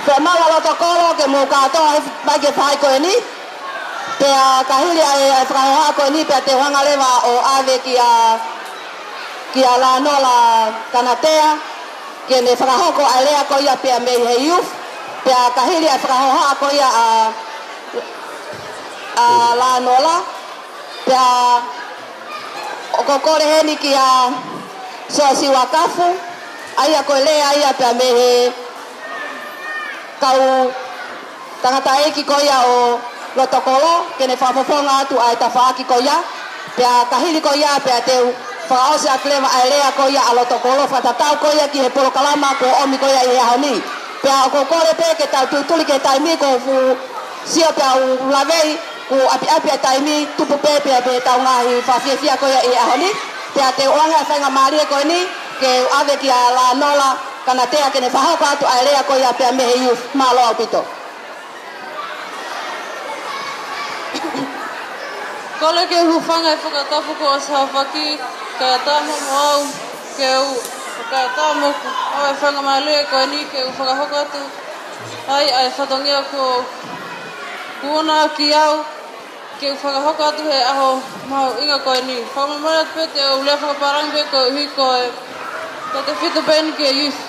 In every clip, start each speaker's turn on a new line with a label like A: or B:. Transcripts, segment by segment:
A: Pe maua loto kolo ke mo katoa bagi whai koe ni. Pea kahiri ai whakahoa koe ni pea te wanga lewa o ave ki a la nola kanatea. Ke ne whakahoko ai lea ko ia pea mei he youth. Pea kahiri ai whakahoa ko ia a la nola. Pea o kokore heni ki a soa siwa kafu. Aia koe lea aia pea mei he kau tangata eki ko ia o lotokolo. Ke ne whafofonga atu ai ta whaaki ko ia. Pea kahiri ko ia pea teu whakaose a klema ai lea ko ia a lotokolo. Whatatau ko ia ki he polo kalama ko omi ko ia i he ahoni. Pea o kokore pe ke tau tutuli ke taimi ko fu sio pea u lavei ku api a taimi tupu pe pea pe tau ngahi whawhiawhia ko ia i ahoni. Pea te oanga whainga maarie ko ni ke ave ki a la nola kanatea ke ne whahoko atu ai lea ko ia pea mehe youth malo au pito.
B: Kole ke hufanga e whakatapu ko asa whaki kaya tāmo mo au ke u kaya tāmo au e whanga maile ko ni ke u whakahoko atu ai whatongia ko kuona ki au ke u whakahoko atu he aho mau inga ko ni whamamara pete o lea whakaparang pe ko hui ko e te whitu pen ke youth.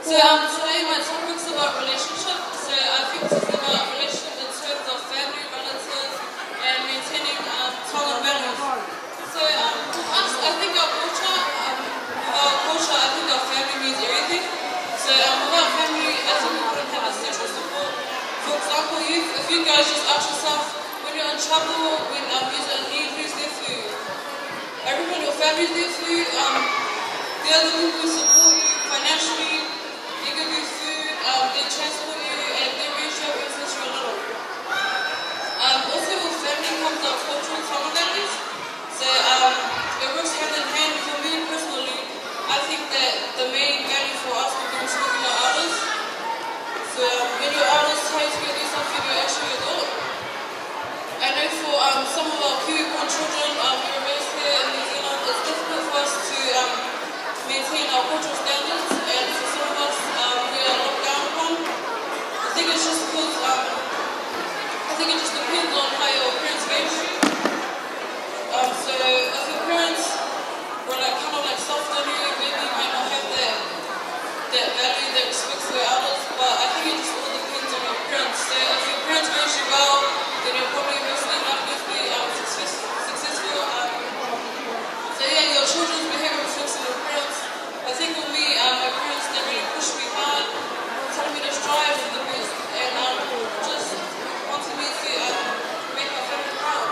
C: So today my topic's about relationship. So I think this is about relationship in terms of family, relatives, and maintaining strong values. So with us, I think our culture, I think our family means everything. So without family, I think we wouldn't have a sexual support. For example, if you guys just ask yourself, when you're in trouble, when you're in need, who's there for you? Everyone, your family's there for you. They're the people who support you financially. They give you food, they transport you, and they raise you up since you're little. Also with family comes our cultural trauma values. So it works hand in hand. For me personally, I think that the main value for us would be respecting our elders. So when your elders tell you to do something, you actually do it. I know for some of our Kiwi-born children, we were raised here in New Zealand, it's difficult for us to maintain our cultural standards, and for some of us, we are looked down upon. I think it's just because, I think it just depends on how your parents raised you. So if your parents were like kind of like soft on you, maybe you might not have that value, that respect for your elders, but I think it just all depends on your parents. So if your parents raised you well, then you're probably mostly not going to be successful. So yeah, your children's behavior reflects on your parents. I think with me, my parents, they really pushed me hard, telling me to strive for the best, and just wanted me to make my family proud.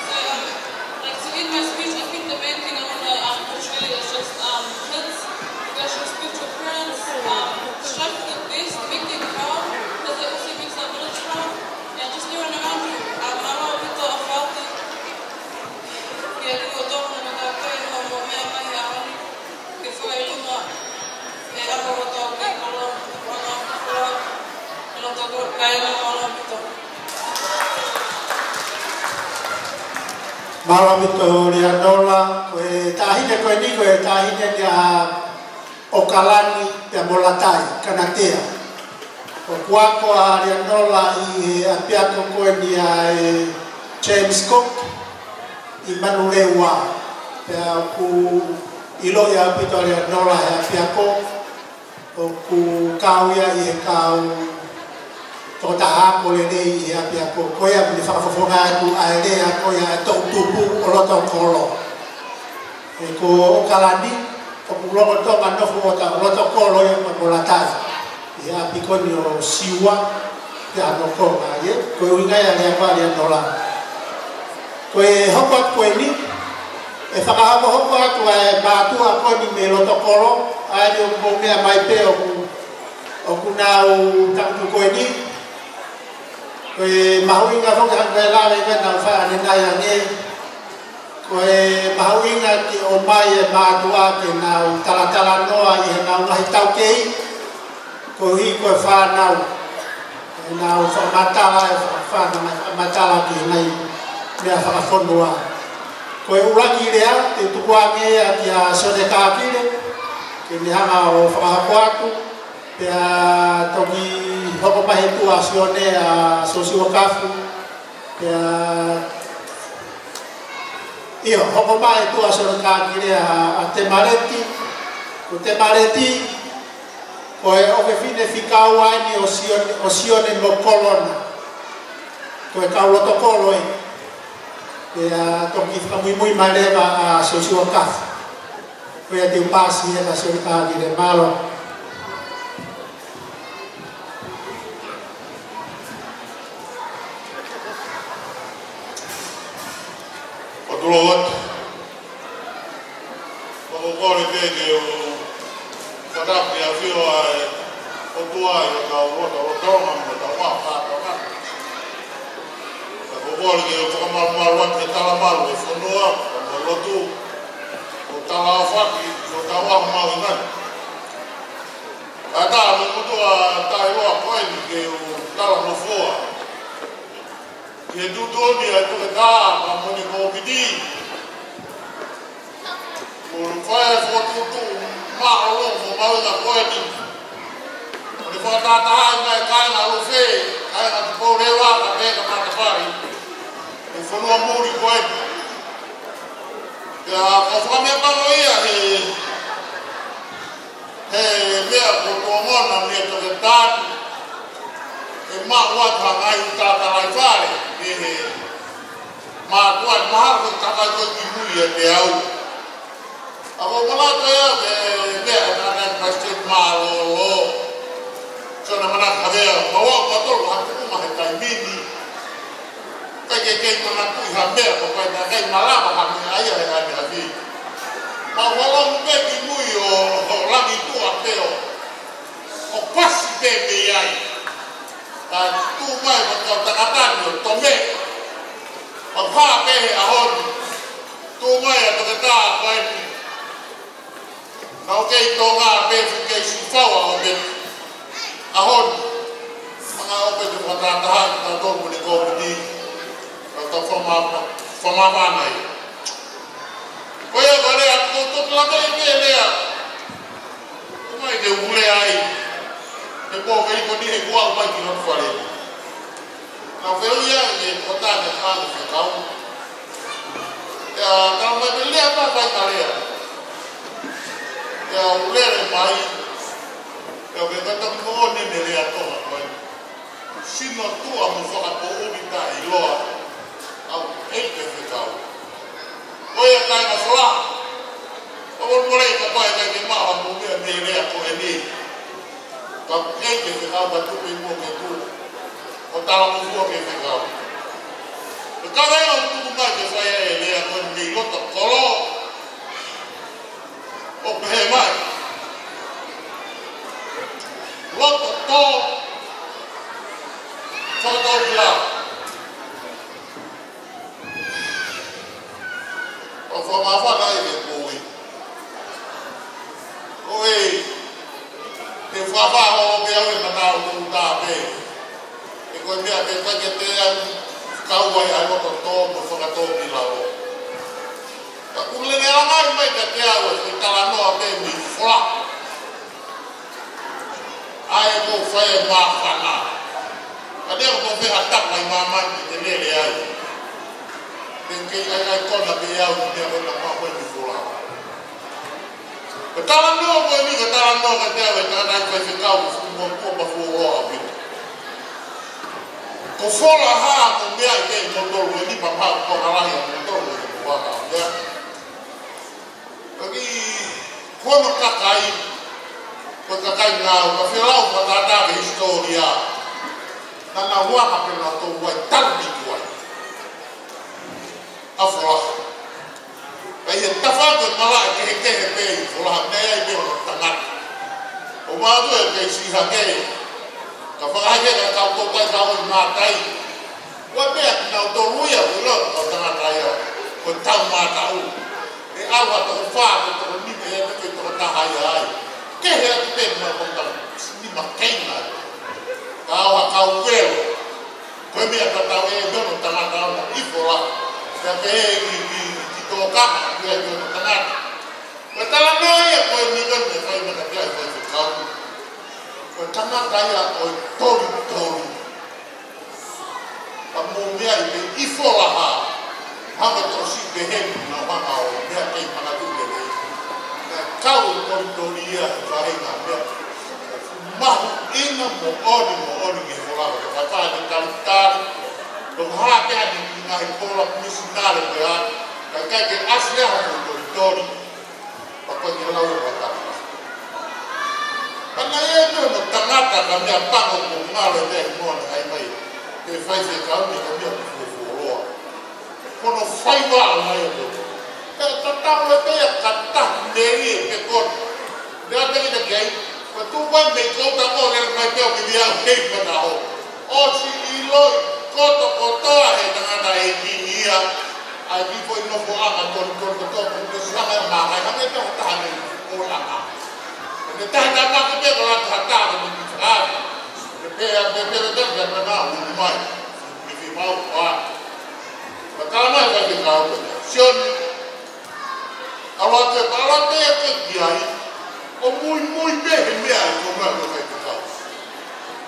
C: So, like to end my speech, I think the main thing I want to portray is just kids, you guys should respect your parents, strive for the best, make them proud, because it also makes our village proud, and just learn around you. Mama, we thought of healthy. Yeah, we were talking about that,
D: Malamito ria nola koe tahine koe ni koe tahine dia Okalani te molatai kanatea o kuako a ria nola i apiako koe ni a James Cook i Manurewa pe ku ilo ya pito ria nola e apiako o ku kauia i kau to taha ko le nei i apiako koe a ni whakafofonga atu a rea koe a tau tupu o roto kolo e ko Okalani o kulongo tonga nofo o ta roto kolo i Molatai i apiko ni o siwa te ano konga ye koe uingai a rea kwa rea nola koe hoko at koe ni e whakahako hoko atu e mātua koe ni me roto kolo a ni o mongea mai pe o kunau tangu koe ni koe mahuinga hoki hanga e lawe mena o whaia ne nai ange koe mahuinga ki o mai e mātua ke nau talatala noa i he nau ngahi tau kei koe hi koe whanau e nau whamatala e whanau ki ngai mea whakafonua koe uraki rea te tukuange a ki a sone kākire ke ni hanga o whakahapo atu, pia toki hoko mahi tua sione a sosio kafu, pia iyo hoko mahi tua sione kakire a te mareti, ko te mareti, ko e oke fine fikau aini o sione no kolona, ko e kau loto kolo e, pia toki whakamui maleva a sosio kafu, ko e te upasi e la sione kakire malo,
E: Lord, o kore teke o whakapi a whio ai o tuai o ka rota o tonga mo ta wā whātanga. O kore ke o whakamaru atu e talamaru e whanua, o lotu, o tala a whaki, o ta wā mau i nani. A tā me mutua tai roa koeni ke o tala mo fua. Ke tutoni ai tuke tā, ka moni ko piti. Ko whae whotutu, maa long mo maunga koe ni. Ko ni whakatataha ngai kainga alo whē, kainga te pou rewa ka pēka mātapari. Ko whanua mūri koe ni. Kia ka whakamea pano ia he mea ko tua mona mea toke tāti. E maa wata ngai utatarai whare. Ma tuan mahal ko takai ko kihui e te au. Ako malata ia ke mea nanai pastet malo. Sona mana kavea mawa matolo hapu mahe kai mini. Kai kei mana kui ha mea ko kai na kai malama ha me aia he kai mea vi. Ma wala me kihui o langi tua peo. O pasi pe me ai. Tu mai ko takatani o tome. O pā pehe a honi, tō mai a toke tā koe ni. Nau kei tō ngā pehe kei sifau a ope a honi. Mga ope te whatataha ki tā tōku ni kōpiti, ka tā whamamana i. Koe a koe rea, ko tōku lake e mea lea. Tō mai te ule ai, te pō kei ko ni he kua umai ki notu whare. Nau wheu ia e kotane kāne whekau. Tau mai me lea tā whai ka lea. Ulere mai. Me kataku mo nene lea tonga koe. Sino tua mo whakapo umita i loa. Au eite whekau. Koe a kai na whala. Omo morei ka koe kai ke maha mo mea me lea koe ni. Ka eite whekau ka tupi mo ke tua. O tala mo fua ke whekau. E kawai o tuku mai ke whai e lea koe ni lota kolo. O pehe mai. Lota tō. Whakatau ki lau. O whamawhaka i ke koe. Koe. Te whawhaho o ke au e matau tū tā pehe. Koe mea te take te anu kauai ai wata tō mo whakatō ki lau. Ka kulene angai mai ka te au e tala noa pe mi whla. Ai e ko whai e mā whana. Ka nea ko wheha tapa i mā mai ki te lele ai. Kei ai kona pe au ni mea kona mā koe mi whla. Ka tala noa koe mi ka tala noa ka te au e ka nai kai whekau ki mo kua whuoroa pita. Ko whola haa ko mea i kei tōtoro e nipa pāu ko harahi a tōtoro e ko waka o mea. Kaki kono kakai, ko kakai ngā o ka whelau whatata ke historia. Nana waka pena tō wai talmi kuai. A whola. Kai e tawhaka mala e kehe kehe pei, whola mea i mea o tangata. O mātu e kei siha kei. Ka whakahake ka kau tōtai ka hoi mātai. Wa mea ki nau tō ruia wila o tangatai au. Ko tau mātau. E awa tō whā ko tō nime e tuke tō tahai ai. Kehe atu pēmea ko tau nima keina. Ka awa kau wero. Koe mea ka tau e mea no tangatau na ifo la. Ka pehe ki tō kaka ki e mea no tangata. Ka tala noia koe niga me whai mena kia e whai whakau. Koe tangata ia oi tori tori. Pa mō mea i me ifola ha. Hanga tō si te hemi na wanga o mea kei manatule rei. Nā kau tori tori ia he whahinga mea. Mahu inga mo ori nge wholawa. Ka whaine tarutari. Tō hāpea ni ngā he kōla misinare me a. Ka kai ke aslea mo tori tori. Papa ni lau e wataka. Pana e me mo tangata ka mea pango ko ngāre te mōne ai mai. Ke whai se kauni ka mea kufu fuoroa. Kono whai wā mai e tō. Ka tatau e pea ka tahu neri e pe kono. Nea teki te kei. Ka tū wai mei kouta mō rere mai peo ki lia hei mana ho. O si i loi koto kotoa he tangata e kinia. Ai ki foi no fo anga tori tori kotoa ko sanga e mākai. Ka mea peo tahane o anga. Ne tahana ma ke pe kola tahata ko ni whaare. Ne pea me pere teka mana unu mai. Ni fi mau wā. Ka tala mai kai ke kau pene. Sioni. Awate e ke kiai. O mui pehe mea e ko mea kai ke kau.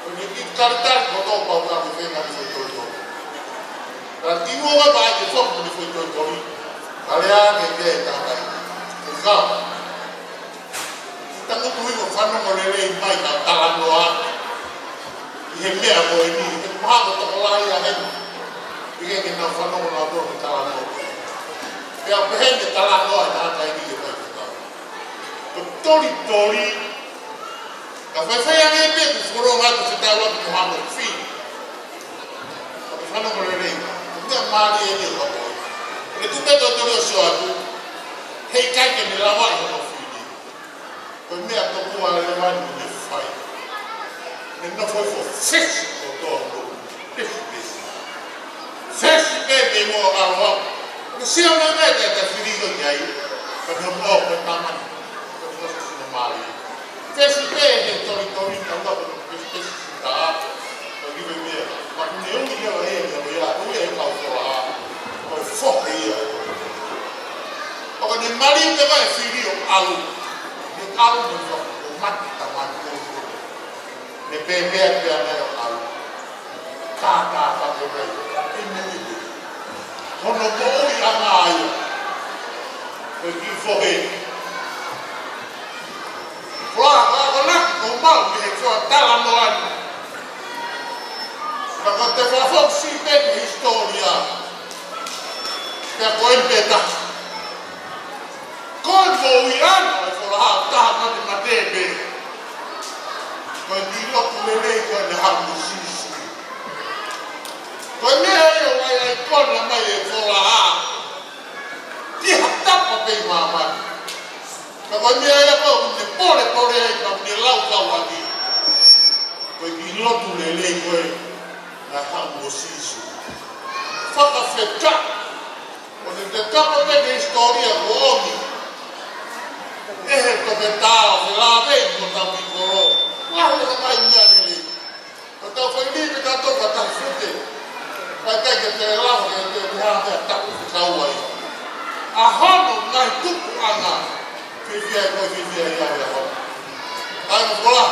E: O ni ki karitari kotoa pau ka me whenga ni foi tori tori. Ka timo wa bai ke whoku ni foi tori tori. Ka lea ke kia e tātai. Ke kau. Tango tui ko whanongo rere mai ka talanoa. I he mea ko e ni. Ke mahako toko lahi a henu. I he ke nau whanongo nau tō ke talanoa. Pea pehene talanoa e tātai ni e mai ke kau. Ko tori tori. Ka whaiwhai ane e pia ku whoronga ko se tau atu ko hano whi. Ka ke whanongo rere. Ko mea maari e ni o kako. Ne tu peto tori o sio atu. Hei kai ke ni lawa i hano whi. Ko mea to kua le wani ni whai. Ne na foi fo feshi o tō ndo. Feshi besi. Feshi bebe mo aroa. Ko sia me me te whirigo i ai. Ka me mo o pe tamani. Ko ni kosa sino maari. Feshi bebe tori tori na ua ko ni feshi sita a. Ko give mea. Ma kune ungi leo e me o ia. Ui e kau tola a. Ko e whoke ia. Ko ni mari te mai whirio alu. Ne alu ni whaka o mati tamani kōtoro. Ne pēmea pēa nei o alu. Kātā whake rei. E nui te. Hono ko ui anga aia. Koe ki whohe. Whara kako naki ko mau mi he kua tala no anu. Kako te whawhok si pēki historia. Pea ko empeta. Koe mo ui anu. Hau taha mati matebe. Koe ni loku lelei koe ne hamu sisi. Koe mea eo wai ai kona mai e whola ha. Ki hatapa pei mamani. Koe mea eo koe ne pore ai ka ne lau kau aki. Koe ki loku lelei koe ne hamu sisi. Whaka wheka. Koe te tapa peke historia ko omi. Ehe ko te tāo, te lāwei ko tau ki koro. Wahu e mai mea nere. Ko tau whai nipe tātou ka tai white. Kai kai ke te lawa ke te hea mea tapu ki kauai. A hono ngai tupu anga. Whiwhia e koe whiwhia i awe a hono. Ai mo kola.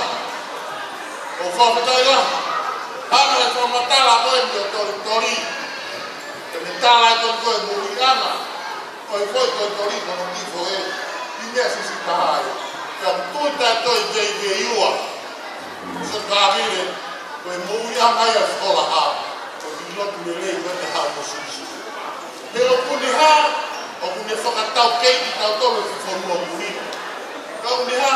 E: O whawhetai la. Hana e whamatala koe mi o tori tori. Te me tāla e koe mui anga. Koe koe tori kono kifo e. Mea sisi tahai. Ka tuita toi vei vei ua. Se kāwire, koe mui angai a whola ha. Ko ki lotu le rei koe te hao mo sisi. Me o kuni ha, o kuni whakatau keiti tau tolu ki whonua murina. Ka kuni ha,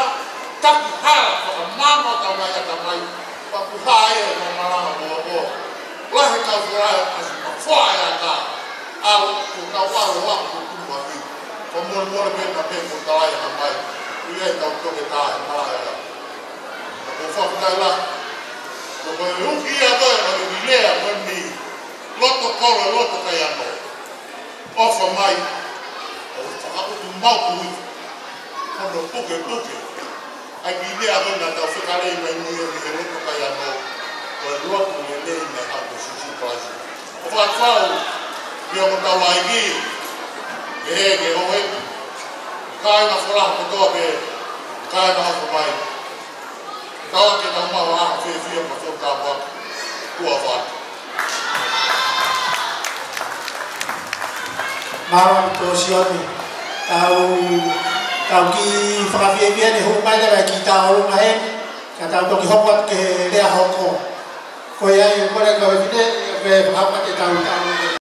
E: taku hala whaka mama tau mai ata mai. Paku ha e na marama moa moa. Lahe kau whuraya kasi ma whae a ka. Au, ko kau waro wako ko kunu a hiu. Ko mōre pēna pēko tāia na mai. Ui e tau toke tāia māia. Ko whakatai la. Ko koe uki ia koe na ki lea koe ni. Loto koro, loto kai anō. Ofa mai. O whakakutu mauku ui. Kono puke. Ai ki lea koe na tau whakarei mai nui o ni he loto kai anō. Koe loto le lei me hako sisi praisi. O whakawhau. Pia mo tau lai ki. Ke hoa kai na fola ko to be kai na ko mai ka ke ta ma wa fe fe ma so ka ba tua va
D: Mara to sioni tau ki whakawhia pia ne hu mai dara ki tau mai ka tau toki hokot ke rea hoko ko ia i kore ka whine e whakawhia te tau